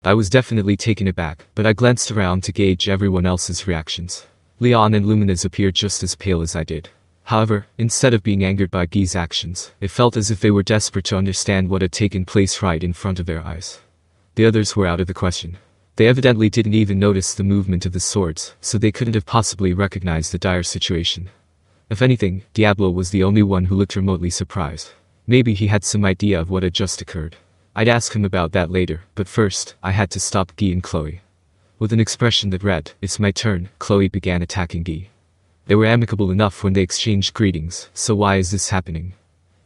I was definitely taken aback, but I glanced around to gauge everyone else's reactions. Leon and Luminas appeared just as pale as I did. However, instead of being angered by Guy's actions, it felt as if they were desperate to understand what had taken place right in front of their eyes. The others were out of the question. They evidently didn't even notice the movement of the swords, so they couldn't have possibly recognized the dire situation. If anything, Diablo was the only one who looked remotely surprised. Maybe he had some idea of what had just occurred. I'd ask him about that later, but first, I had to stop Guy and Chloe. With an expression that read, "It's my turn," Chloe began attacking Guy. They were amicable enough when they exchanged greetings, so why is this happening?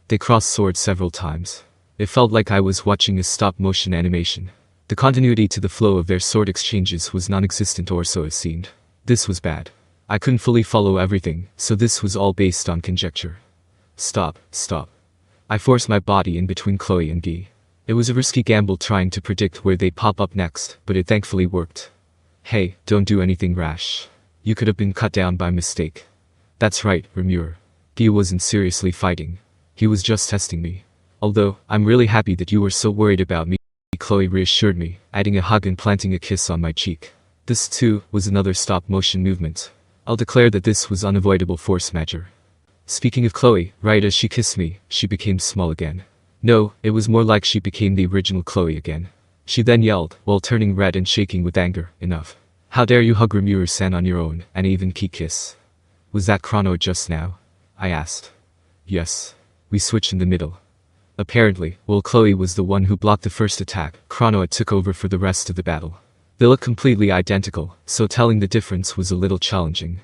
They crossed swords several times. It felt like I was watching a stop-motion animation. The continuity to the flow of their sword exchanges was non-existent, or so it seemed. This was bad. I couldn't fully follow everything, so this was all based on conjecture. Stop. I forced my body in between Chloe and Guy. It was a risky gamble trying to predict where they'd pop up next, but it thankfully worked. Hey, don't do anything rash. You could have been cut down by mistake. That's right, Rimuru. Guy wasn't seriously fighting. He was just testing me. Although, I'm really happy that you were so worried about me, Chloe reassured me, adding a hug and planting a kiss on my cheek. This, too, was another stop-motion movement. I'll declare that this was unavoidable force majeure. Speaking of Chloe, right as she kissed me, she became small again. No, it was more like she became the original Chloe again. She then yelled, while turning red and shaking with anger, "Enough. How dare you hug Rimuru-san on your own, and even kiss? Was that Chrono just now?" I asked. Yes. We switched in the middle. Apparently, while Chloe was the one who blocked the first attack, Chrono took over for the rest of the battle. They looked completely identical, so telling the difference was a little challenging.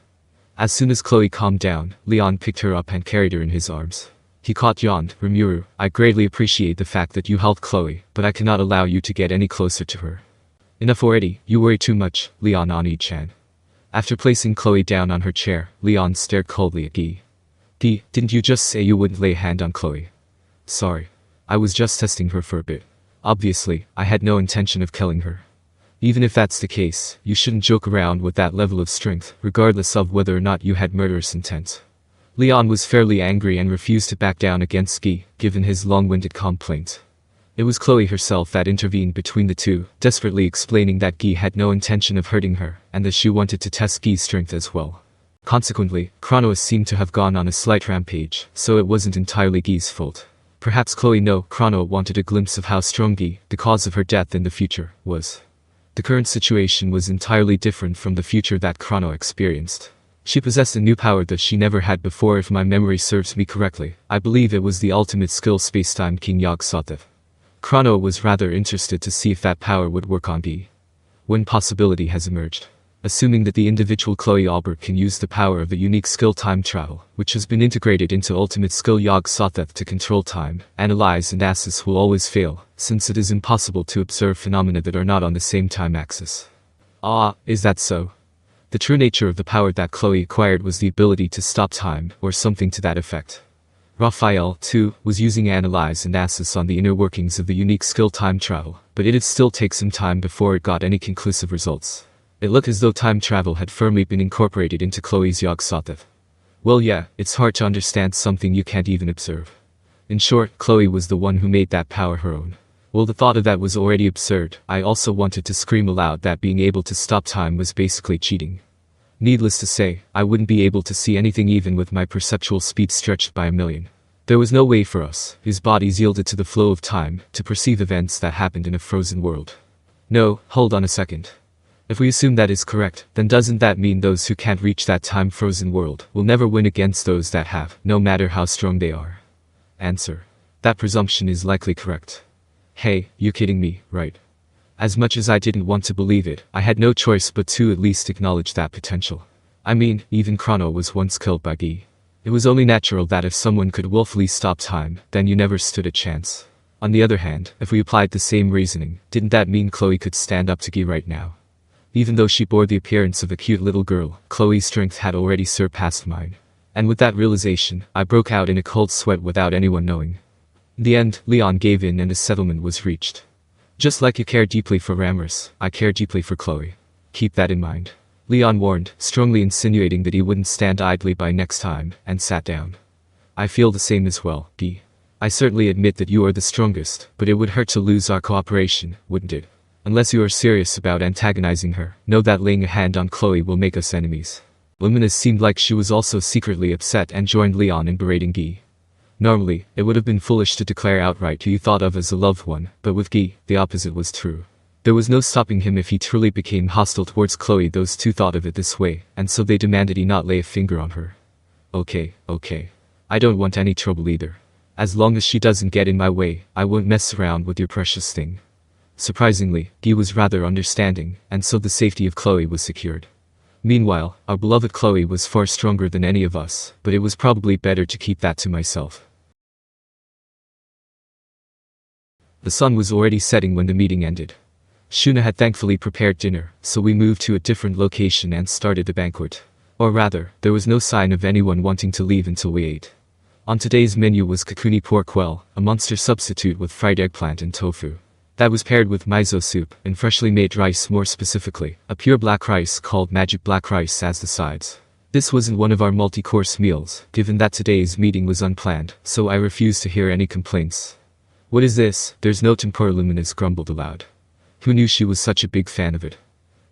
As soon as Chloe calmed down, Leon picked her up and carried her in his arms. He yawned, "Rimuru, I greatly appreciate the fact that you helped Chloe, but I cannot allow you to get any closer to her. Enough already, you worry too much, Leon Oni-chan." After placing Chloe down on her chair, Leon stared coldly at Guy. "Guy, didn't you just say you wouldn't lay a hand on Chloe?" "Sorry. I was just testing her for a bit. Obviously, I had no intention of killing her." "Even if that's the case, you shouldn't joke around with that level of strength, regardless of whether or not you had murderous intent." Leon was fairly angry and refused to back down against Guy, given his long-winded complaint. It was Chloe herself that intervened between the two, desperately explaining that Guy had no intention of hurting her, and that she wanted to test Guy's strength as well. Consequently, Chronos seemed to have gone on a slight rampage, so it wasn't entirely Guy's fault. Perhaps Chrono wanted a glimpse of how strong Guy, the cause of her death in the future, was. The current situation was entirely different from the future that Chrono experienced. She possessed a new power that she never had before. If my memory serves me correctly, I believe it was the ultimate skill Spacetime King Yog-Sothoth. Chrono was rather interested to see if that power would work on Guy. One possibility has emerged. Assuming that the individual Chloe Albert can use the power of the unique skill time travel, which has been integrated into ultimate skill Yog-Sothoth to control time, analyze and assess will always fail, since it is impossible to observe phenomena that are not on the same time axis. Is that so? The true nature of the power that Chloe acquired was the ability to stop time, or something to that effect. Raphael, too, was using analyze and assess on the inner workings of the unique skill time travel, but it'd still take some time before it got any conclusive results. It looked as though time travel had firmly been incorporated into Chloe's Yog-Sothoth. Well yeah, it's hard to understand something you can't even observe. In short, Chloe was the one who made that power her own. Well, the thought of that was already absurd. I also wanted to scream aloud that being able to stop time was basically cheating. Needless to say, I wouldn't be able to see anything even with my perceptual speed stretched by 1,000,000. There was no way for us, whose bodies yielded to the flow of time, to perceive events that happened in a frozen world. No, hold on a second. If we assume that is correct, then doesn't that mean those who can't reach that time-frozen world will never win against those that have, no matter how strong they are? Answer. That presumption is likely correct. Hey, you kidding me, right? As much as I didn't want to believe it, I had no choice but to at least acknowledge that potential. I mean, even Chrono was once killed by Guy. It was only natural that if someone could willfully stop time, then you never stood a chance. On the other hand, if we applied the same reasoning, didn't that mean Chloe could stand up to Guy right now? Even though she bore the appearance of a cute little girl, Chloe's strength had already surpassed mine. And with that realization, I broke out in a cold sweat without anyone knowing. In the end, Leon gave in and a settlement was reached. Just like you care deeply for Ramrus, I care deeply for Chloe. Keep that in mind. Leon warned, strongly insinuating that he wouldn't stand idly by next time, and sat down. I feel the same as well, Guy. I certainly admit that you are the strongest, but it would hurt to lose our cooperation, wouldn't it? Unless you are serious about antagonizing her, know that laying a hand on Chloe will make us enemies. Luminas seemed like she was also secretly upset and joined Leon in berating Guy. Normally, it would have been foolish to declare outright who you thought of as a loved one, but with Guy, the opposite was true. There was no stopping him if he truly became hostile towards Chloe. Those two thought of it this way, and so they demanded he not lay a finger on her. Okay. I don't want any trouble either. As long as she doesn't get in my way, I won't mess around with your precious thing. Surprisingly, Guy was rather understanding, and so the safety of Chloe was secured. Meanwhile, our beloved Chloe was far stronger than any of us, but it was probably better to keep that to myself. The sun was already setting when the meeting ended. Shuna had thankfully prepared dinner, so we moved to a different location and started the banquet. Or rather, there was no sign of anyone wanting to leave until we ate. On today's menu was kakuni pork well, a monster substitute with fried eggplant and tofu. That was paired with miso soup and freshly made rice, more specifically, a pure black rice called magic black rice as the sides. This wasn't one of our multi-course meals, given that today's meeting was unplanned, so I refused to hear any complaints. What is this? There's no tempura, Luminas grumbled aloud. Who knew she was such a big fan of it?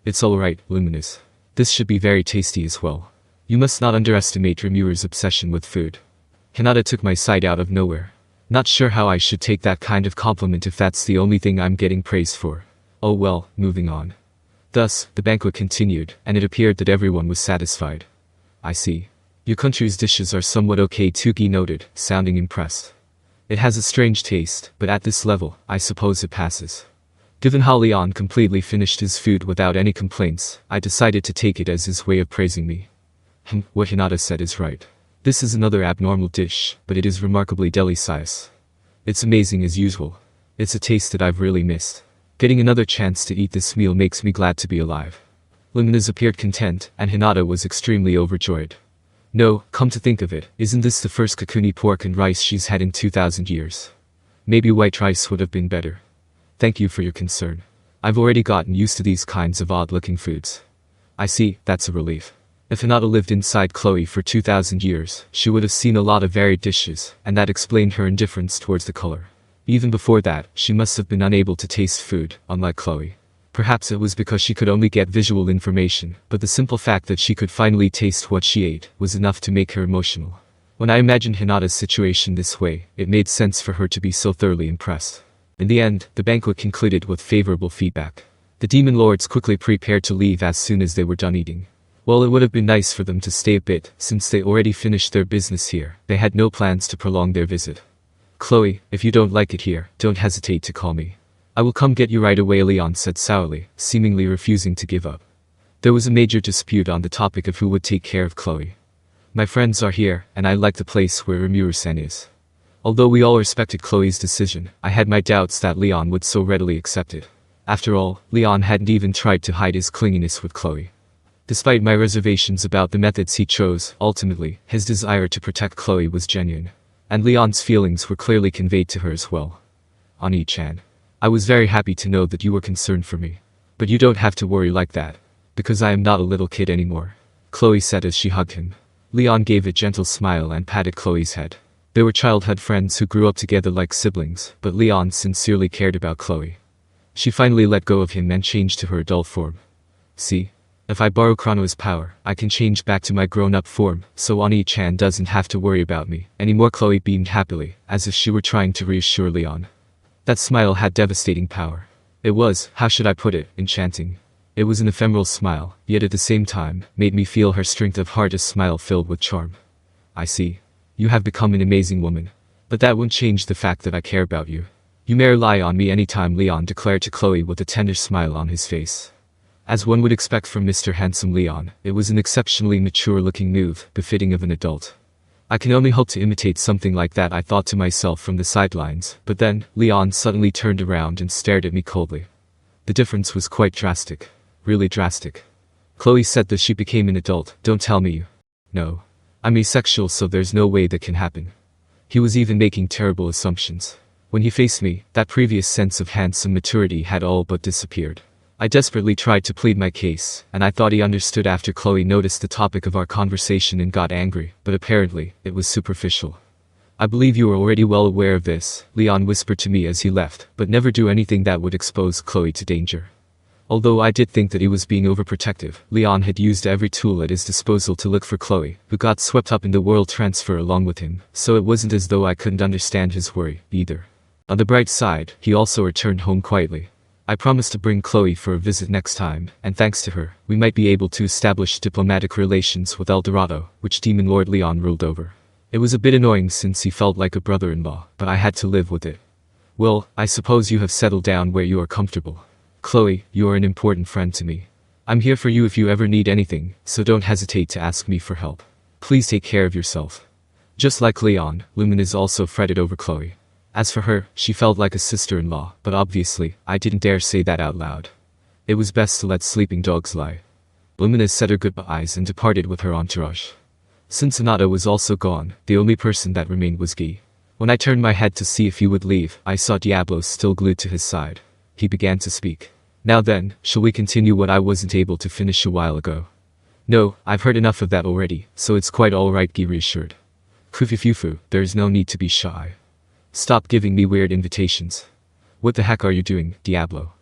It's alright, Luminas. This should be very tasty as well. You must not underestimate Rimuru's obsession with food. Hinata took my side out of nowhere. Not sure how I should take that kind of compliment if that's the only thing I'm getting praised for. Oh well, moving on. Thus, the banquet continued, and it appeared that everyone was satisfied. I see. Your country's dishes are somewhat okay too, Guy noted, sounding impressed. It has a strange taste, but at this level, I suppose it passes. Given how Leon completely finished his food without any complaints, I decided to take it as his way of praising me. What Hinata said is right. This is another abnormal dish, but it is remarkably delicious. It's amazing as usual. It's a taste that I've really missed. Getting another chance to eat this meal makes me glad to be alive. Luminas appeared content, and Hinata was extremely overjoyed. No, come to think of it, isn't this the first kakuni pork and rice she's had in 2,000 years? Maybe white rice would have been better. Thank you for your concern. I've already gotten used to these kinds of odd-looking foods. I see, that's a relief. If Hinata lived inside Chloe for 2,000 years, she would have seen a lot of varied dishes, and that explained her indifference towards the color. Even before that, she must have been unable to taste food, unlike Chloe. Perhaps it was because she could only get visual information, but the simple fact that she could finally taste what she ate was enough to make her emotional. When I imagined Hinata's situation this way, it made sense for her to be so thoroughly impressed. In the end, the banquet concluded with favorable feedback. The demon lords quickly prepared to leave as soon as they were done eating. While it would have been nice for them to stay a bit, since they already finished their business here, they had no plans to prolong their visit. Chloe, if you don't like it here, don't hesitate to call me. I will come get you right away, Leon said sourly, seemingly refusing to give up. There was a major dispute on the topic of who would take care of Chloe. My friends are here, and I like the place where Rimuru-san is. Although we all respected Chloe's decision, I had my doubts that Leon would so readily accept it. After all, Leon hadn't even tried to hide his clinginess with Chloe. Despite my reservations about the methods he chose, ultimately, his desire to protect Chloe was genuine. And Leon's feelings were clearly conveyed to her as well. Ani-chan. I was very happy to know that you were concerned for me. But you don't have to worry like that. Because I am not a little kid anymore. Chloe said as she hugged him. Leon gave a gentle smile and patted Chloe's head. They were childhood friends who grew up together like siblings, but Leon sincerely cared about Chloe. She finally let go of him and changed to her adult form. See? If I borrow Chrono's power, I can change back to my grown-up form, so Ani-chan doesn't have to worry about me anymore. Chloe beamed happily, as if she were trying to reassure Leon. That smile had devastating power. It was, how should I put it, enchanting. It was an ephemeral smile, yet at the same time, made me feel her strength of heart, a smile filled with charm. I see. You have become an amazing woman. But that won't change the fact that I care about you. You may rely on me anytime, Leon declared to Chloe with a tender smile on his face. As one would expect from Mr. Handsome Leon, it was an exceptionally mature-looking move, befitting of an adult. I can only hope to imitate something like that, I thought to myself from the sidelines, but then, Leon suddenly turned around and stared at me coldly. The difference was quite drastic. Really drastic. Chloe said that she became an adult. Don't tell me you. No. I'm asexual, so there's no way that can happen. He was even making terrible assumptions. When he faced me, that previous sense of handsome maturity had all but disappeared. I desperately tried to plead my case, and I thought he understood after Chloe noticed the topic of our conversation and got angry, but apparently, it was superficial. I believe you are already well aware of this, Leon whispered to me as he left, but never do anything that would expose Chloe to danger. Although I did think that he was being overprotective, Leon had used every tool at his disposal to look for Chloe, who got swept up in the world transfer along with him, so it wasn't as though I couldn't understand his worry, either. On the bright side, he also returned home quietly. I promised to bring Chloe for a visit next time, and thanks to her, we might be able to establish diplomatic relations with El Dorado, which Demon Lord Leon ruled over. It was a bit annoying since he felt like a brother-in-law, but I had to live with it. Well, I suppose you have settled down where you are comfortable. Chloe, you are an important friend to me. I'm here for you if you ever need anything, so don't hesitate to ask me for help. Please take care of yourself. Just like Leon, Luminas also fretted over Chloe. As for her, she felt like a sister-in-law, but obviously, I didn't dare say that out loud. It was best to let sleeping dogs lie. Luminas said her goodbyes and departed with her entourage. Since Anata was also gone, the only person that remained was Guy. When I turned my head to see if he would leave, I saw Diablo still glued to his side. He began to speak. Now then, shall we continue what I wasn't able to finish a while ago? No, I've heard enough of that already, so it's quite alright, Guy reassured. Kufufufu, there is no need to be shy. Stop giving me weird invitations. What the heck are you doing, Diablo?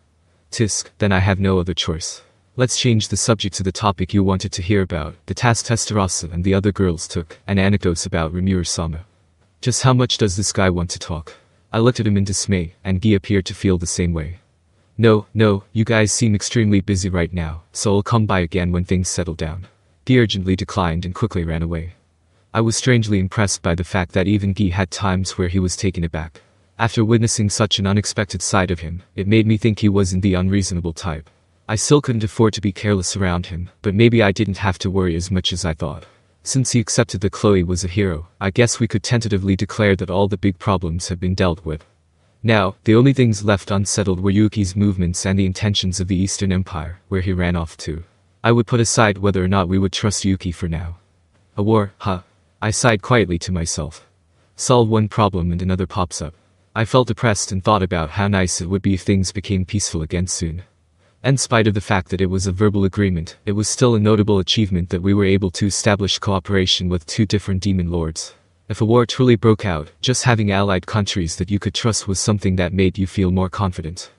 Tisk, then I have no other choice. Let's change the subject to the topic you wanted to hear about, the task Testarossa and the other girls took, and anecdotes about Rimuru-sama. Just how much does this guy want to talk? I looked at him in dismay, and Guy appeared to feel the same way. No, you guys seem extremely busy right now, so I'll come by again when things settle down. Guy urgently declined and quickly ran away. I was strangely impressed by the fact that even Guy had times where he was taken aback. After witnessing such an unexpected side of him, it made me think he wasn't the unreasonable type. I still couldn't afford to be careless around him, but maybe I didn't have to worry as much as I thought. Since he accepted that Chloe was a hero, I guess we could tentatively declare that all the big problems have been dealt with. Now, the only things left unsettled were Yuuki's movements and the intentions of the Eastern Empire, where he ran off to. I would put aside whether or not we would trust Yuuki for now. A war, huh? I sighed quietly to myself. Solve one problem and another pops up. I felt depressed and thought about how nice it would be if things became peaceful again soon. In spite of the fact that it was a verbal agreement, it was still a notable achievement that we were able to establish cooperation with two different demon lords. If a war truly broke out, just having allied countries that you could trust was something that made you feel more confident.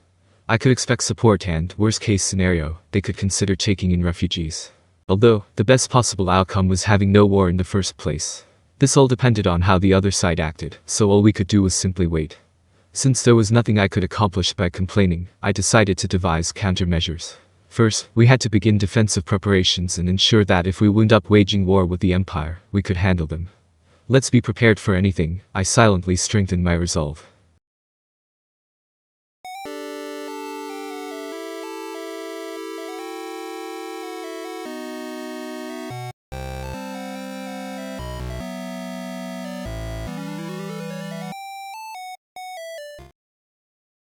I could expect support and, worst case scenario, they could consider taking in refugees. Although, the best possible outcome was having no war in the first place. This all depended on how the other side acted, so all we could do was simply wait. Since there was nothing I could accomplish by complaining, I decided to devise countermeasures. First, we had to begin defensive preparations and ensure that if we wound up waging war with the Empire, we could handle them. Let's be prepared for anything, I silently strengthened my resolve.